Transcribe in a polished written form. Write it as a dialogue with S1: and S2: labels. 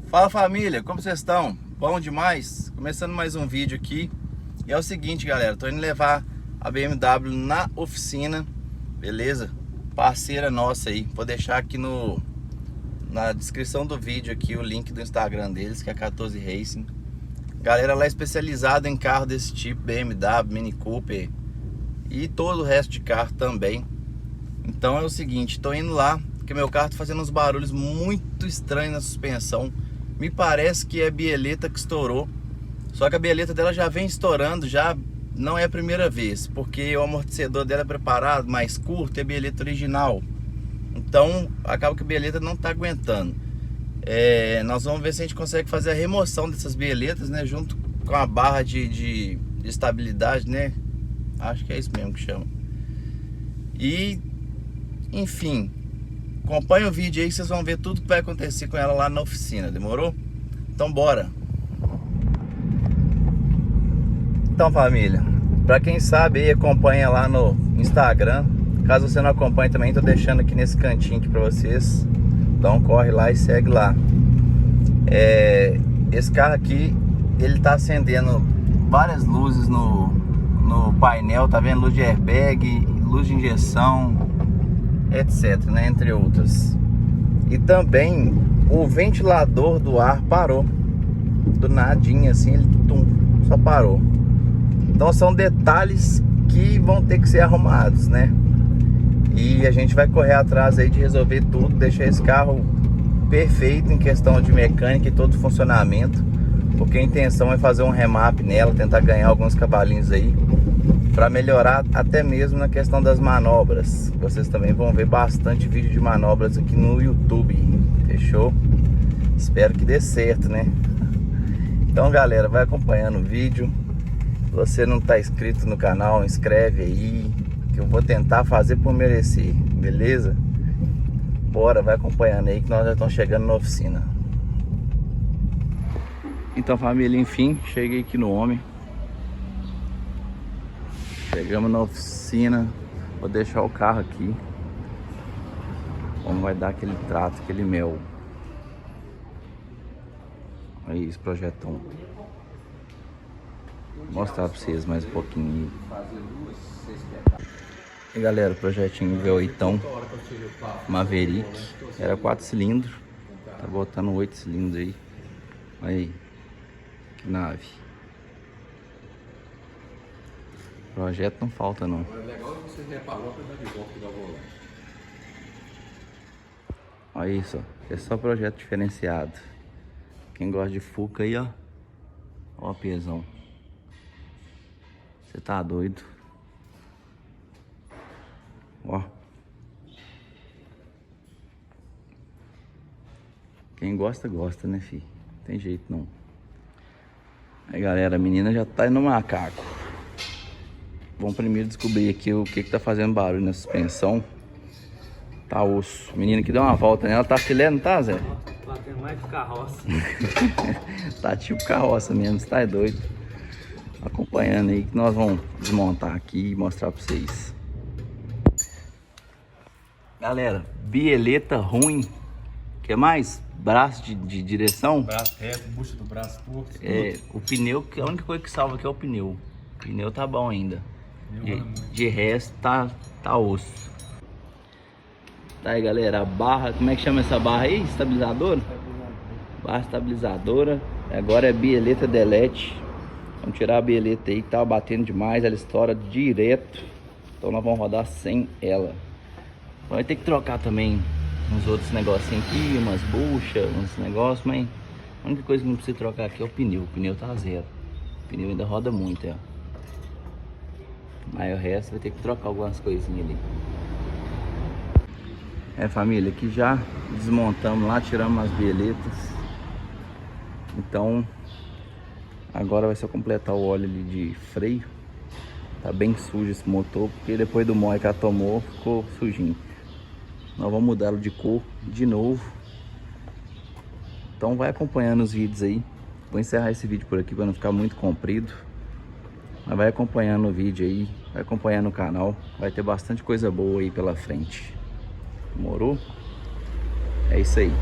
S1: Fala família, como vocês estão? Bom demais? Começando mais um vídeo aqui. E é o seguinte, galera, tô indo levar a BMW na oficina, beleza? Parceira nossa aí. Vou deixar aqui na descrição do vídeo aqui o link do Instagram deles, que é 14 Racing. Galera lá é especializada em carro desse tipo, BMW, Mini Cooper e todo o resto de carro também. Então é o seguinte, tô indo lá, porque meu carro tá fazendo uns barulhos muito estranhos na suspensão. Me parece que é a bieleta que estourou. Só que a bieleta dela já vem estourando, já não é a primeira vez, porque o amortecedor dela é preparado, mais curto, é a bieleta original. Então acaba que a bieleta não tá aguentando. Nós vamos ver se a gente consegue fazer a remoção dessas bieletas, né, junto com a barra de estabilidade, né? Acho que é isso mesmo que chama. E, enfim, acompanha o vídeo aí que vocês vão ver tudo que vai acontecer com ela lá na oficina, demorou? Então bora! Então família, pra quem sabe aí, acompanha lá no Instagram. Caso você não acompanhe também, tô deixando aqui nesse cantinho aqui pra vocês. Então corre lá e segue lá. Esse carro aqui, ele tá acendendo várias luzes no painel, tá vendo? Luz de airbag, luz de injeção, etc, né? Entre outras. E também o ventilador do ar parou. Do nadinha assim, ele só parou. Então são detalhes que vão ter que ser arrumados, né? E a gente vai correr atrás aí de resolver tudo, deixar esse carro perfeito em questão de mecânica e todo funcionamento, porque a intenção é fazer um remap nela, tentar ganhar alguns cavalinhos aí, para melhorar até mesmo na questão das manobras. Vocês também vão ver bastante vídeo de manobras aqui no YouTube, fechou? Espero que dê certo, né? Então galera, vai acompanhando o vídeo. Se você não está inscrito no canal, inscreve aí, que eu vou tentar fazer por merecer, beleza? Bora, vai acompanhando aí que nós já estamos chegando na oficina. Então família, enfim, cheguei aqui no homem. Chegamos na oficina. Vou deixar o carro aqui. Como vai dar aquele trato, aquele mel. Aí, esse projetão. Vou mostrar pra vocês mais um pouquinho. E galera, o projetinho V8 Maverick. Era 4 cilindros. Tá botando 8 cilindros aí. Aí, que nave. Projeto não falta não.
S2: É legal que você reparou pra dar de volta da volante.
S1: Olha isso, ó. É só projeto diferenciado. Quem gosta de Fuca aí, ó. Ó o pesão. Você tá doido. Ó. Quem gosta, gosta, né, fi? Não tem jeito não. Aí galera, a menina já tá indo no macaco. Vamos primeiro descobrir aqui o que tá fazendo barulho na suspensão. Tá osso. A menina que deu uma volta nela, tá filé, não tá, Zé?
S3: Batendo mais que carroça.
S1: Tá tipo carroça mesmo, você tá doido. Acompanhando aí que nós vamos desmontar aqui e mostrar pra vocês. Galera, bieleta ruim. O que mais? Braço de direção.
S2: Braço reto, bucha do braço torto.
S1: O pneu, a única coisa que salva aqui é o pneu. O pneu tá bom ainda. De resto tá osso. Tá aí galera, a barra, como é que chama essa barra aí? Estabilizadora? Barra estabilizadora. Agora é bieleta delete. Vamos tirar a bieleta aí que tava batendo demais, ela estoura direto. Então nós vamos rodar sem ela. Vai ter que trocar também uns outros negocinhos aqui, umas buchas, uns negócios, mas a única coisa que não precisa trocar aqui é o pneu. O pneu tá zero. O pneu ainda roda muito, Mas o resto vai ter que trocar algumas coisinhas ali. Família, aqui já desmontamos lá, tiramos as bieletas. Então agora vai só completar o óleo ali de freio. Tá bem sujo esse motor, porque depois do moe que ela tomou, ficou sujinho. Nós vamos mudá-lo de cor de novo. Então vai acompanhando os vídeos aí. Vou encerrar esse vídeo por aqui para não ficar muito comprido. Mas vai acompanhando o vídeo aí, vai acompanhando o canal. Vai ter bastante coisa boa aí pela frente. Demorou? É isso aí.